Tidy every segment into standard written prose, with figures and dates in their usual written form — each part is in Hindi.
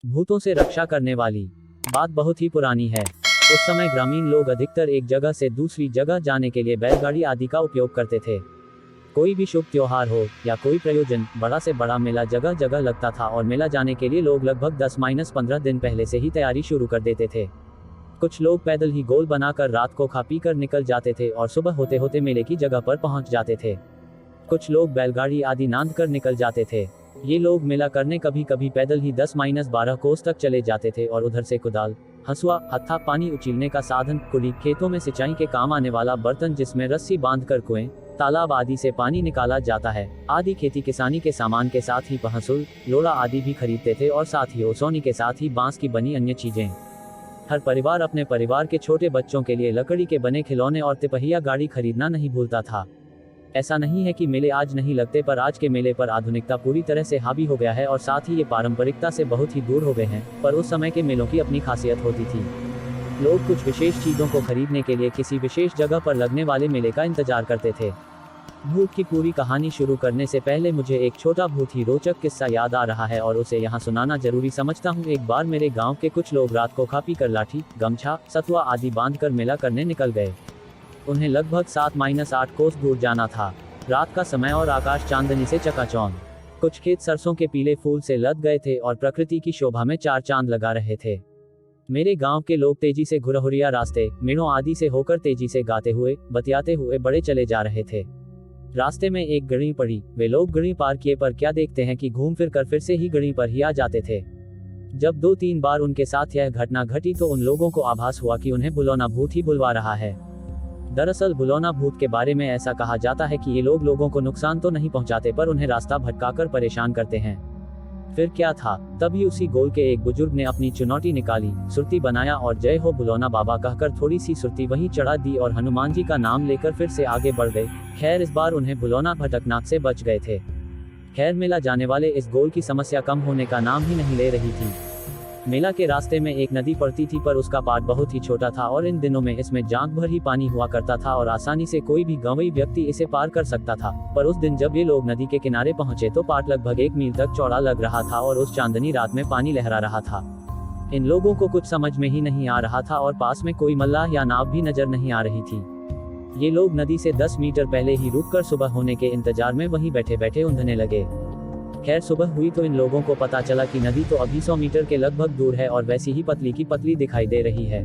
भूतों से रक्षा करने वाली बात बहुत ही पुरानी है। उस समय ग्रामीण लोग अधिकतर एक जगह से दूसरी जगह जाने के लिए बैलगाड़ी आदि का उपयोग करते थे। कोई भी शुभ त्योहार हो या कोई प्रयोजन, बड़ा से बड़ा मेला जगह जगह लगता था और मेला जाने के लिए लोग लगभग 10-15 दिन पहले से ही तैयारी शुरू कर देते थे। कुछ लोग पैदल ही गोल बनाकर रात को खा पी कर निकल जाते थे और सुबह होते होते मेले की जगह पर पहुंच जाते थे। कुछ लोग बैलगाड़ी आदि नांद कर निकल जाते थे। ये लोग मेला करने कभी कभी पैदल ही 10-12 कोस तक चले जाते थे और उधर से कुदाल, हंसुआ, हत्था, पानी उछीलने का साधन, कुली, खेतों में सिंचाई के काम आने वाला बर्तन जिसमें रस्सी बांधकर कुएं, तालाब आदि से पानी निकाला जाता है आदि खेती किसानी के सामान के साथ ही पहसुल, लोड़ा आदि भी खरीदते थे और साथ ही ओसौनी के साथ ही बांस की बनी अन्य चीजें। हर परिवार अपने परिवार के छोटे बच्चों के लिए लकड़ी के बने खिलौने और तिपहिया गाड़ी खरीदना नहीं भूलता था। ऐसा नहीं है कि मेले आज नहीं लगते, पर आज के मेले पर आधुनिकता पूरी तरह से हावी हो गया है और साथ ही ये पारंपरिकता से बहुत ही दूर हो गए हैं। पर उस समय के मेलों की अपनी खासियत होती थी। लोग कुछ विशेष चीजों को खरीदने के लिए किसी विशेष जगह पर लगने वाले मेले का इंतजार करते थे। भूत की पूरी कहानी शुरू करने से पहले मुझे एक छोटा बहुत ही रोचक किस्सा याद आ रहा है और उसे यहाँ सुनाना जरूरी समझता हूँ। एक बार मेरे गांव के कुछ लोग रात को खा पी कर लाठी, गमछा, सतुआ आदि बांधकर मेला करने निकल गए। उन्हें लगभग 7-8 कोस दूर जाना था। रात का समय और आकाश चांदनी से चकाचौंध। कुछ खेत सरसों के पीले फूल से लद गए थे और प्रकृति की शोभा में चार चांद लगा रहे थे। मेरे गांव के लोग तेजी से घुरहुरिया रास्ते, मेड़ों आदि से होकर तेजी से गाते हुए, बतियाते हुए बड़े चले जा रहे थे। रास्ते में एक गड़ी पड़ी। वे लोग गड़ी पार किए पर क्या देखते हैं कि घूम फिर कर फिर से ही गड़ी पर ही आ जाते थे। जब 2-3 बार उनके साथ यह घटना घटी तो उन लोगों को आभास हुआ कि उन्हें बुलौना भूत ही बुलवा रहा है। दरअसल बुलौना भूत के बारे में ऐसा कहा जाता है कि ये लोग लोगों को नुकसान तो नहीं पहुंचाते पर उन्हें रास्ता भटकाकर परेशान करते हैं। फिर क्या था, तभी उसी गोल के एक बुजुर्ग ने अपनी चुनौती निकाली, सुरती बनाया और जय हो बुलौना बाबा कहकर थोड़ी सी सुरती वहीं चढ़ा दी और हनुमान जी का नाम लेकर फिर से आगे बढ़ गए। खैर इस बार उन्हें बुलौना भटकना से बच गए थे। खैर मेला जाने वाले इस गोल की समस्या कम होने का नाम ही नहीं ले रही थी। मेला के रास्ते में एक नदी पड़ती थी पर उसका पाट बहुत ही छोटा था और इन दिनों में इसमें जांघ भर ही पानी हुआ करता था और आसानी से कोई भी गंवई व्यक्ति इसे पार कर सकता था। पर उस दिन जब ये लोग नदी के किनारे पहुंचे तो पाट लगभग 1 मील तक चौड़ा लग रहा था और उस चांदनी रात में पानी लहरा रहा था। इन लोगों को कुछ समझ में ही नहीं आ रहा था और पास में कोई मल्लाह या नाव भी नजर नहीं आ रही थी। ये लोग नदी से 10 मीटर पहले ही रुककर सुबह होने के इंतजार में वहीं बैठे बैठे ऊँधने लगे। खैर सुबह हुई तो इन लोगों को पता चला कि नदी तो अभी 100 मीटर के लगभग दूर है और वैसी ही पतली की पतली दिखाई दे रही है।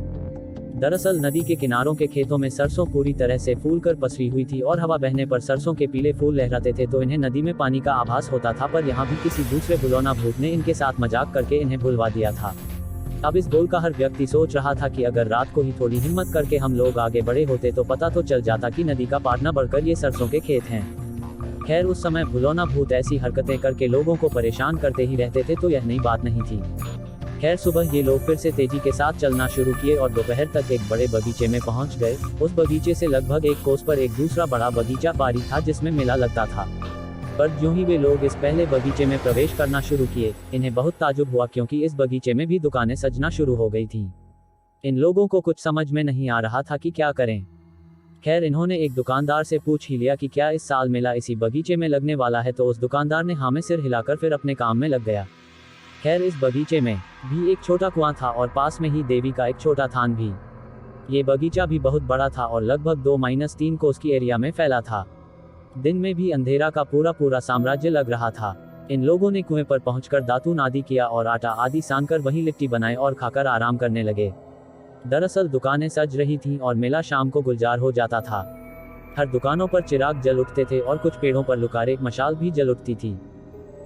दरअसल नदी के किनारों के खेतों में सरसों पूरी तरह से फूल कर पसरी हुई थी और हवा बहने पर सरसों के पीले फूल लहराते थे तो इन्हें नदी में पानी का आभास होता था। पर यहाँ भी किसी दूसरे बुलौना भूत ने इनके साथ मजाक करके इन्हें भुलवा दिया था। अब इस गोल का हर व्यक्ति सोच रहा था कि अगर रात को ही थोड़ी हिम्मत करके हम लोग आगे बढ़े होते तो पता तो चल जाता कि नदी का पाट न बढ़कर ये सरसों के खेत हैं। खैर उस समय बुलौना भूत ऐसी हरकतें करके लोगों को परेशान करते ही रहते थे तो यह नई बात नहीं थी। खैर सुबह ये लोग फिर से तेजी के साथ चलना शुरू किए और दोपहर तक एक बड़े बगीचे में पहुंच गए। उस बगीचे से लगभग 1 कोस पर एक दूसरा बड़ा बगीचा बारी था जिसमें मेला लगता था। पर यूं ही वे लोग इस पहले बगीचे में प्रवेश करना शुरू किए, इन्हें बहुत ताजुब हुआ क्योंकि इस बगीचे में भी दुकानें सजना शुरू हो गई थी। इन लोगों को कुछ समझ में नहीं आ रहा था कि क्या करें। खैर इन्होंने एक दुकानदार से पूछ ही लिया कि क्या इस साल मेला इसी बगीचे में लगने वाला है तो उस दुकानदार ने हाँ में सिर हिलाकर फिर अपने काम में लग गया। खैर इस बगीचे में भी एक छोटा कुआं था और पास में ही देवी का एक छोटा थान भी। ये बगीचा भी बहुत बड़ा था और लगभग 2-3 कोस की एरिया में फैला था। दिन में भी अंधेरा का पूरा साम्राज्य लग रहा था। इन लोगों ने कुएं पर पहुंचकर दातून आदि किया और आटा आदि सानकर वहीं लिट्टी बनाए और खाकर आराम करने लगे। दरअसल दुकानें सज रही थीं और मेला शाम को गुलजार हो जाता था। हर दुकानों पर चिराग जल उठते थे और कुछ पेड़ों पर लुकारे मशाल भी जल उठती थी।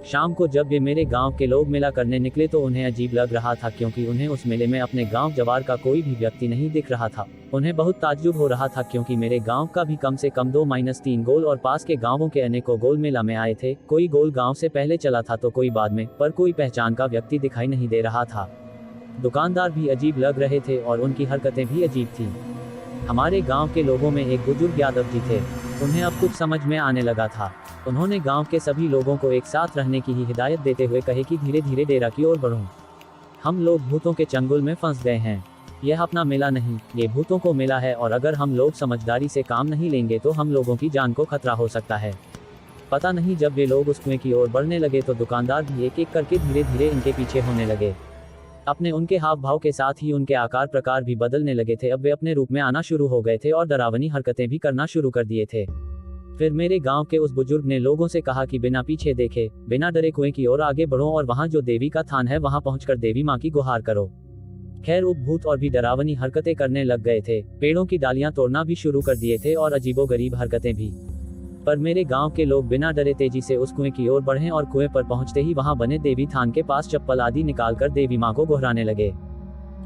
शाम को जब ये मेरे गांव के लोग मेला करने निकले तो उन्हें अजीब लग रहा था क्योंकि उन्हें उस मेले में अपने गांव जवार का कोई भी व्यक्ति नहीं दिख रहा था। उन्हें बहुत ताज्जुब हो रहा था क्योंकि मेरे गांव का भी कम से कम 2-3 गोल और पास के गांवों के अनेकों गोल मेला में आए थे। कोई गोल गांव से पहले चला था तो कोई बाद में, पर कोई पहचान का व्यक्ति दिखाई नहीं दे रहा था। दुकानदार भी अजीब लग रहे थे और उनकी हरकतें भी अजीब थी। हमारे गांव के लोगों में एक बुजुर्ग यादव जी थे। उन्हें अब कुछ समझ में आने लगा था। उन्होंने गांव के सभी लोगों को एक साथ रहने की ही हिदायत देते हुए कहे कि धीरे धीरे डेरा की ओर बढ़ो। हम लोग भूतों के चंगुल में फंस गए हैं। यह अपना मेला नहीं, ये भूतों को मेला है और अगर हम लोग समझदारी से काम नहीं लेंगे तो हम लोगों की जान को खतरा हो सकता है। पता नहीं जब ये लोग उस कुएं की ओर बढ़ने लगे तो दुकानदार भी एक एक करके धीरे धीरे इनके पीछे होने लगे। अपने उनके हाव भाव के साथ ही उनके आकार प्रकार भी बदलने लगे थे। अब वे अपने रूप में आना शुरू हो गए थे और डरावनी हरकतें भी करना शुरू कर दिए थे। फिर मेरे गांव के उस बुजुर्ग ने लोगों से कहा कि बिना पीछे देखे, बिना डरे कुएं की ओर आगे बढ़ो और वहां जो देवी का थान है वहां पहुंचकर देवी मां की गुहार करो। खैर भूत और भी डरावनी हरकतें करने लग गए थे, पेड़ों की डालियां तोड़ना भी शुरू कर दिए थे और अजीबोगरीब हरकतें भी। पर मेरे गांव के लोग बिना डरे तेजी से उस कुएं की ओर बढ़े और कुएं पर पहुंचते ही वहां बने देवी थान के पास चप्पल आदि निकालकर देवी मां को गोहराने लगे।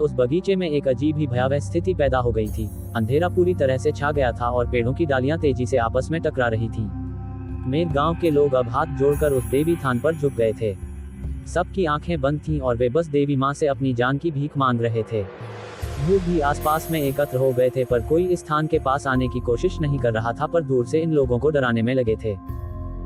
उस बगीचे में एक अजीब ही भयावह स्थिति पैदा हो गई थी। अंधेरा पूरी तरह से छा गया था और पेड़ों की डालियां तेजी से आपस में टकरा रही थीं। मेरे गांव के लोग अब हाथ जोड़कर उस देवी थान पर झुक गए थे। सबकी आंखें बंद थीं और वे बस देवी मां से अपनी जान की भीख मांग रहे थे। भूत भी आसपास में एकत्र हो गए थे, पर कोई इस थान के पास आने की कोशिश नहीं कर रहा था, पर दूर से इन लोगों को डराने में लगे थे।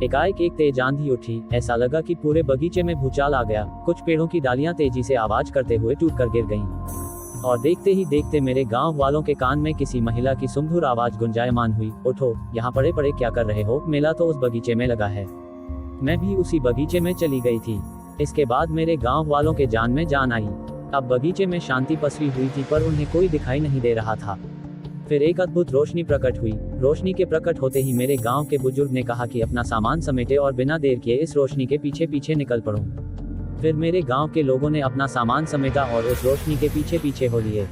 एकाएक एक तेज आंधी उठी, ऐसा लगा कि पूरे बगीचे में भूचाल आ गया। कुछ पेड़ों की डालियां तेजी से आवाज करते हुए टूटकर गिर गईं। और देखते ही देखते मेरे गांव वालों के कान में किसी महिला की सुमधुर आवाज गुंजायमान हुई, उठो, यहाँ पड़े पड़े क्या कर रहे हो, मेला तो उस बगीचे में लगा है। मैं भी उसी बगीचे में चली गई थी। इसके बाद मेरे गांव वालों के जान में जान आई। अब बगीचे में शांति पसरी हुई थी, पर उन्हें कोई दिखाई नहीं दे रहा था। फिर एक अद्भुत रोशनी प्रकट हुई। रोशनी के प्रकट होते ही मेरे गांव के बुजुर्ग ने कहा कि अपना सामान समेटे और बिना देर किए इस रोशनी के पीछे पीछे निकल पड़ो। फिर मेरे गांव के लोगों ने अपना सामान समेटा और उस रोशनी के पीछे पीछे हो लिए।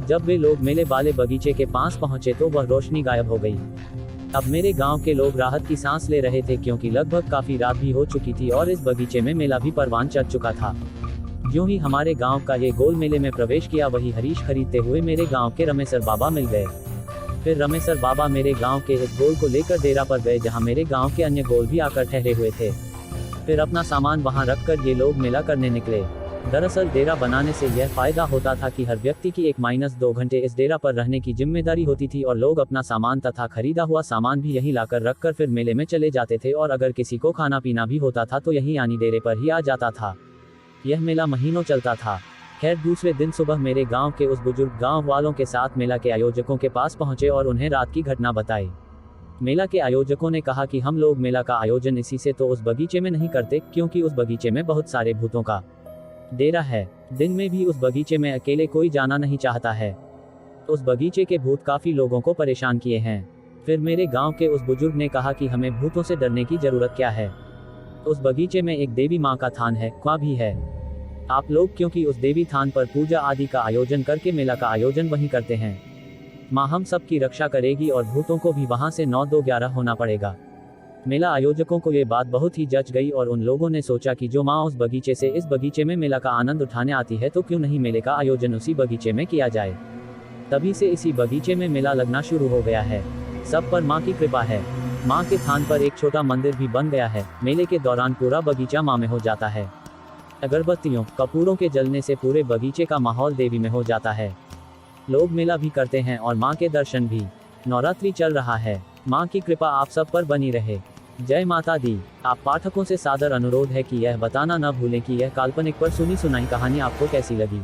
जब वे लोग मेले वाले बगीचे के पास पहुंचे तो वह रोशनी गायब हो गई। अब मेरे गांव के लोग राहत की सांस ले रहे थे, क्योंकि लगभग काफी रात भी हो चुकी थी और इस बगीचे में मेला भी परवान चढ़ चुका था। यूं ही हमारे गांव का ये गोल मेले में प्रवेश किया, वही हरीश खरीदते हुए मेरे गांव के रमेसर बाबा मिल गए। फिर रमेसर बाबा मेरे गांव के इस गोल को लेकर डेरा पर गए, जहां मेरे गांव के अन्य गोल भी आकर ठहरे हुए थे। फिर अपना सामान वहां रखकर ये लोग मेला करने निकले। दरअसल डेरा बनाने से यह फायदा होता था कि हर व्यक्ति की 1-2 घंटे इस डेरा पर रहने की जिम्मेदारी होती थी और लोग अपना सामान तथा खरीदा हुआ सामान भी यहीं लाकर रखकर फिर मेले में चले जाते थे, और अगर किसी को खाना पीना भी होता था तो यहीं यानी डेरे पर ही आ जाता था। यह मेला महीनों चलता था। खैर दूसरे दिन सुबह मेरे गांव के उस बुजुर्ग गांव वालों के साथ मेला के आयोजकों के पास पहुंचे और उन्हें रात की घटना बताई। मेला के आयोजकों ने कहा कि हम लोग मेला का आयोजन इसी से तो उस बगीचे में नहीं करते, क्योंकि उस बगीचे में बहुत सारे भूतों का डेरा है। दिन में भी उस बगीचे में अकेले कोई जाना नहीं चाहता है। उस बगीचे के भूत काफी लोगों को परेशान किए हैं। फिर मेरे गांव के उस बुजुर्ग ने कहा कि हमें भूतों से डरने की जरूरत क्या है। उस बगीचे में एक देवी माँ का थान है, कुआं भी है। आप लोग क्योंकि उस देवी थान पर पूजा आदि का आयोजन करके मेला का आयोजन वहीं करते हैं। माँ हम सब की रक्षा करेगी और भूतों को भी वहां से 9-2-11 होना पड़ेगा। मेला आयोजकों को ये बात बहुत ही जच गई और उन लोगों ने सोचा कि जो माँ उस बगीचे से इस बगीचे में मेला का आनंद उठाने आती है, तो क्यों नहीं मेले का आयोजन उसी बगीचे में किया जाए। तभी से इसी बगीचे में मेला लगना शुरू हो गया है। सब पर माँ की कृपा है। माँ के थान पर एक छोटा मंदिर भी बन गया है। मेले के दौरान पूरा बगीचा माँ में हो जाता है। अगरबत्तियों कपूरों के जलने से पूरे बगीचे का माहौल देवी में हो जाता है। लोग मेला भी करते हैं और माँ के दर्शन भी। नवरात्रि चल रहा है। माँ की कृपा आप सब पर बनी रहे। जय माता दी। आप पाठकों से सादर अनुरोध है कि यह बताना न भूलें कि यह काल्पनिक पर सुनी सुनाई कहानी आपको कैसी लगी।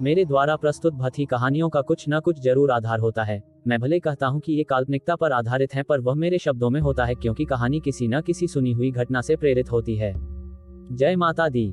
मेरे द्वारा प्रस्तुत भथी कहानियों का कुछ न कुछ जरूर आधार होता है। मैं भले कहता हूँ कि ये काल्पनिकता पर आधारित है, पर वह मेरे शब्दों में होता है, क्योंकि कहानी किसी न किसी सुनी हुई घटना से प्रेरित होती है। जय माता दी।